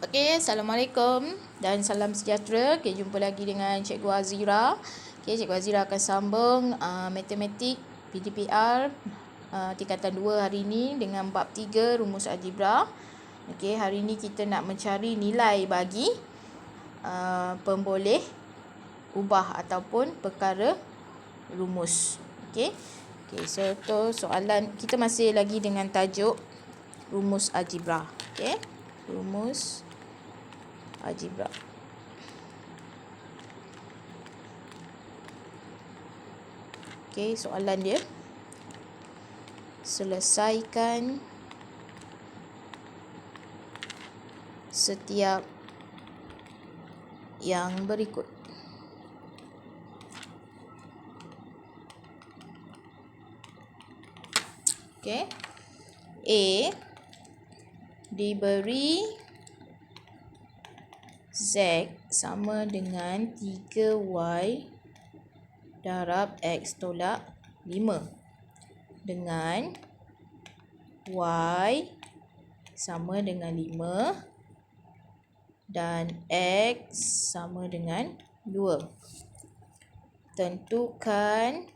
Okey, Assalamualaikum dan salam sejahtera. Okay, jumpa lagi dengan Cikgu Azira. Okay, Cikgu Azira akan sambung matematik PDPR tingkatan 2 hari ini dengan bab 3 rumus algebra. Okey, hari ini kita nak mencari nilai bagi pemboleh ubah ataupun perkara rumus. Okey. Okey, so tu soalan kita masih lagi dengan tajuk rumus algebra. Okey. Rumus algebra. Okey, soalan dia. Selesaikan setiap yang berikut. Okey. A diberi Z sama dengan 3Y darab X tolak 5 dengan Y sama dengan 5 dan X sama dengan 2. Tentukan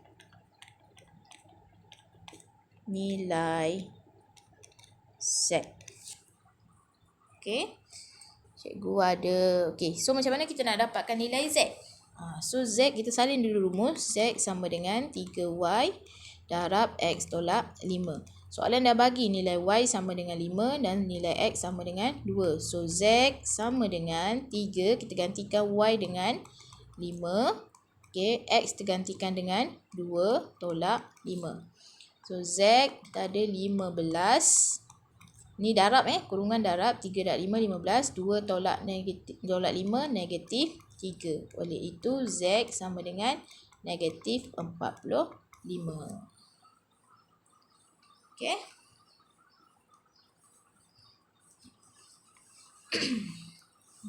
nilai Z. Okey. Cikgu ada. Okey, so macam mana kita nak dapatkan nilai Z? So Z kita salin dulu rumus. Z sama dengan 3Y darab X tolak 5. Soalan dah bagi nilai Y sama dengan 5 dan nilai X sama dengan 2. So Z sama dengan 3. Kita gantikan Y dengan 5. Okey, X tergantikan dengan 2 tolak 5. So Z kita ada 15. Ni darab kurungan darab 3 darab 5 15, 2 tolak 5 negatif 3. Oleh itu Z sama dengan negatif 45. Okey.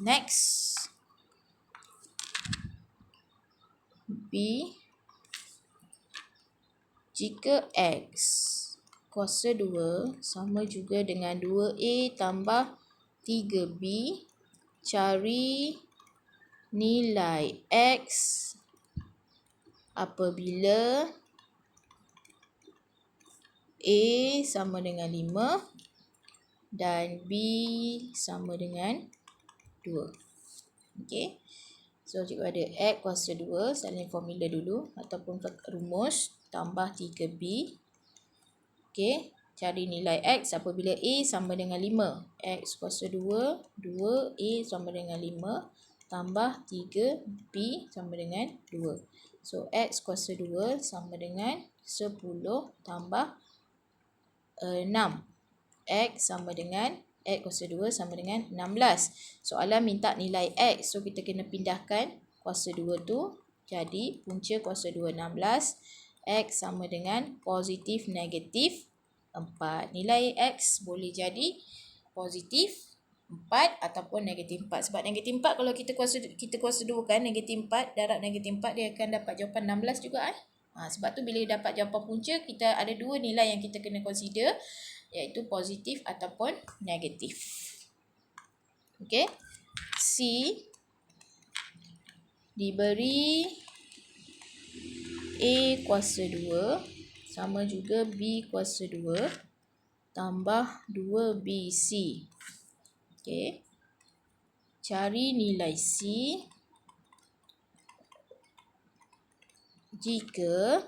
Next. B. Jika X kuasa 2 sama juga dengan 2A tambah 3B, cari nilai X apabila A sama dengan 5 dan B sama dengan 2. Okey. So cikgu ada X kuasa 2, salin formula dulu ataupun rumus tambah 3B. Okey, cari nilai X apabila A sama dengan 5. X kuasa 2, 2A sama dengan 5 tambah 3B sama dengan 2. So X kuasa 2 sama dengan 10 tambah 6. X sama dengan X kuasa 2 sama dengan 16. Soalan minta nilai X. So kita kena pindahkan kuasa 2 tu. Jadi punca kuasa 2 16. X sama dengan positif negatif 4. Nilai X boleh jadi positif 4 ataupun negatif 4. Sebab negatif 4 kalau kita kuasa 2 kan, negatif 4 darab negatif 4 dia akan dapat jawapan 16 juga sebab tu bila dapat jawapan punca, kita ada dua nilai yang kita kena consider, iaitu positif ataupun negatif. Okey. C diberi A kuasa 2 sama juga B kuasa 2 tambah 2BC. Okey. Cari nilai C jika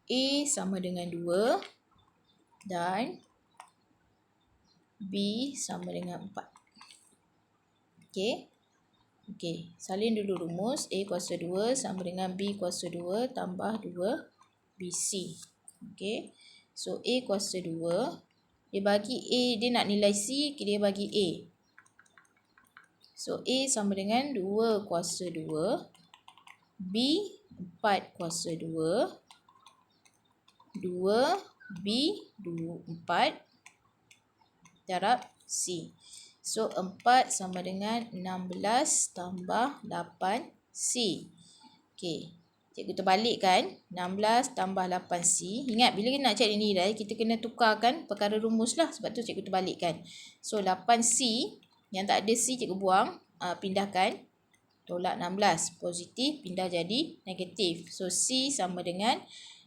A sama dengan 2 dan B sama dengan 4. Okey. Okey, salin dulu rumus. A kuasa 2 sama dengan B kuasa 2 tambah 2BC. Okey. So A kuasa 2, dia bagi A, dia nak nilai C, dia bagi A. So A sama dengan 2 kuasa 2, B 4 kuasa 2, 2B 4 darab C. So 4 sama dengan 16 tambah 8C. Okey. Cikgu terbalikkan 16 tambah 8C. Ingat bila kita nak cari nilai, kita kena tukarkan perkara rumus lah. Sebab tu cikgu terbalikkan. So 8C yang tak ada C cikgu buang, pindahkan. Tolak 16. Positif pindah jadi negatif. So C sama dengan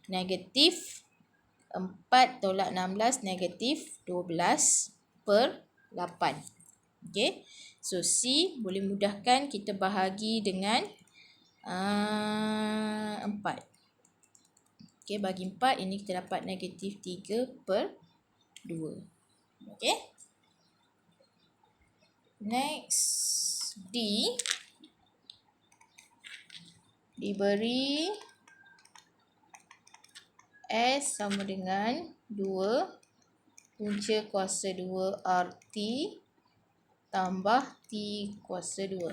negatif 4 tolak 16 negatif 12 per 8. Okay. So C boleh mudahkan kita bahagi dengan 4. Okay, bagi 4 ini kita dapat negatif 3 per 2. Okay. Next, D. Diberi S sama dengan 2 punca kuasa 2 RT tambah T kuasa 2.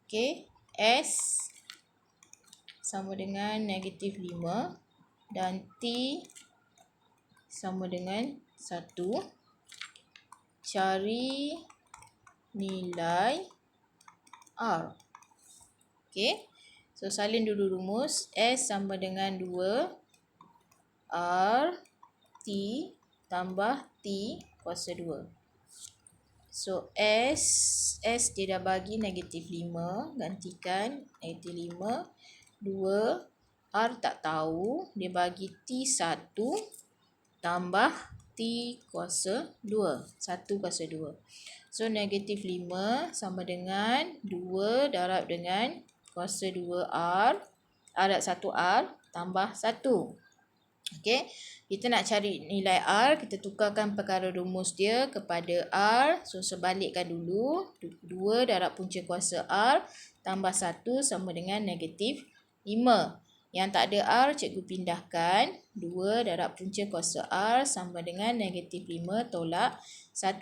Okay. S sama dengan negatif 5 dan T sama dengan 1. Cari nilai R. Okay. So, salin dulu rumus. S sama dengan 2 R T tambah T kuasa 2. So, S dia dah bagi negatif 5. Gantikan negatif 5. 2. R tak tahu. Dia bagi T 1 tambah T kuasa 2. 1 kuasa 2. So, negatif 5 sama dengan 2 darab dengan kuasa 2R. Darab 1R tambah 1. Okay. Kita nak cari nilai R. Kita tukarkan perkara rumus dia kepada R. So, sebalikkan dulu. 2 darab punca kuasa R tambah 1 sama dengan negatif 5. Yang tak ada R, cikgu pindahkan. 2 darab punca kuasa R sama dengan negatif 5 tolak 1.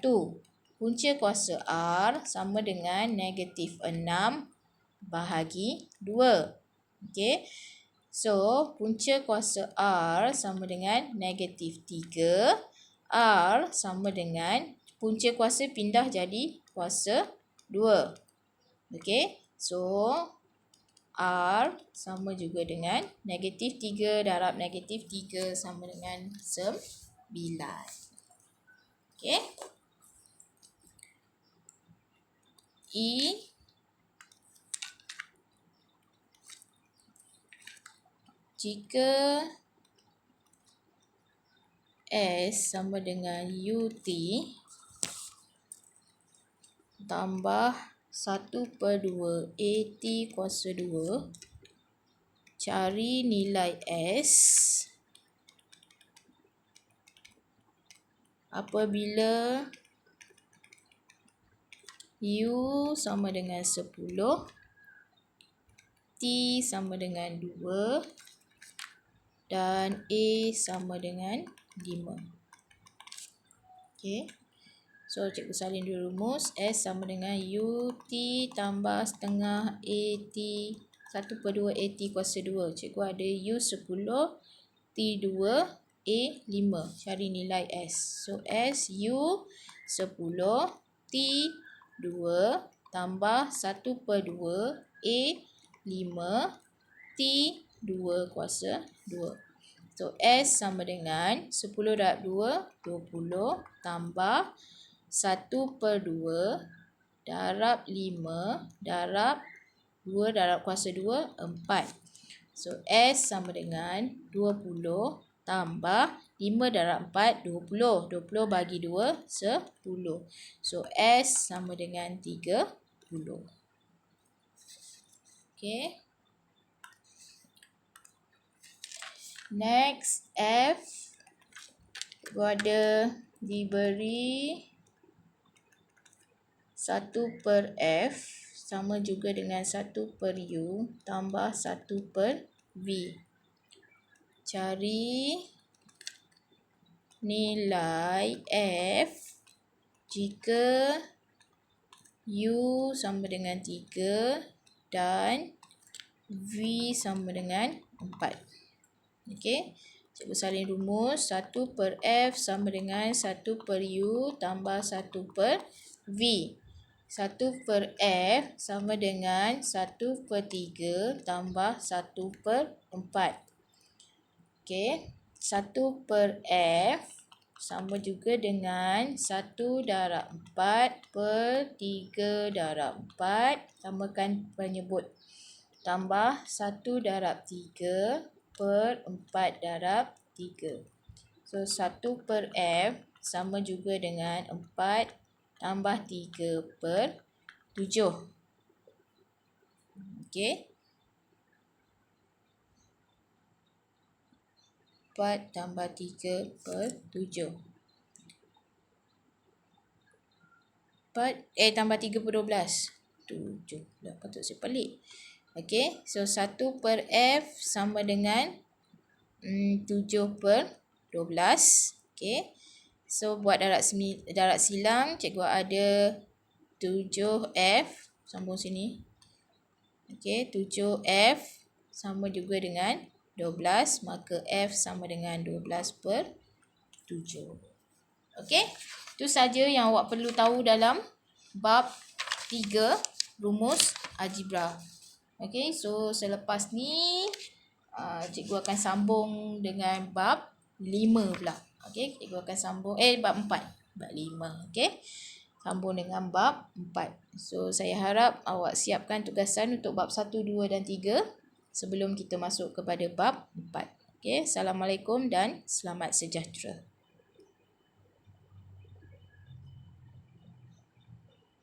Punca kuasa R sama dengan negatif 6 bahagi 2. Okay. So, punca kuasa R sama dengan negatif 3. R sama dengan punca kuasa pindah jadi kuasa 2. Okay. So, R sama juga dengan negatif 3 darab negatif 3 sama dengan 9. Okay. E. Jika S sama dengan UT tambah 1/2 AT kuasa 2, cari nilai S apabila U sama dengan 10, T sama dengan 2 dan A sama dengan 5. Okay. So, cikgu salin dulu rumus. S sama dengan UT tambah setengah AT 1/2 AT kuasa 2. Cikgu ada U10, T2, A5. Cari nilai S. So, S U10, T2 tambah 1/2 A5 T2 kuasa 2. So, S sama dengan 10 darab 2, 20 tambah 1/2 darab 5 darab 2 darab kuasa 2, 4. So, S sama dengan 20 tambah 5 darab 4, 20. 20 bagi 2, 10. So, S sama dengan 30. Okay. Next, F. Ada diberi 1/F sama juga dengan 1/U tambah 1/V. Cari nilai F jika U sama dengan 3 dan V sama dengan 4. Okey. Cikgu salin rumus. 1/F sama dengan 1/U tambah 1/V. 1/f sama dengan 1/3 tambah 1/4. Okey, 1/f sama juga dengan 1/4/3/4, samakan penyebut, tambah 1/3/4/3. So 1/f sama juga dengan 4 tambah 3/7. Okey. 4 tambah 3/7. tambah 3/12. 7. Dah patut saya pelik. Okey. So 1/f sama dengan 7/12. Okey. So buat darab silang, cikgu ada 7f. Sambung sini. Okey. 7f sama juga dengan 12. Maka f sama dengan 12/7. Okey. Itu saja yang awak perlu tahu dalam bab 3 rumus algebra. Okey. So selepas ni cikgu akan sambung dengan bab 5 pula. Okey. Cikgu akan sambung bab 4. Bab 5. Okey. Sambung dengan bab 4. So saya harap awak siapkan tugasan untuk bab 1, 2 dan 3 sebelum kita masuk kepada bab 4. Okey. Assalamualaikum dan selamat sejahtera.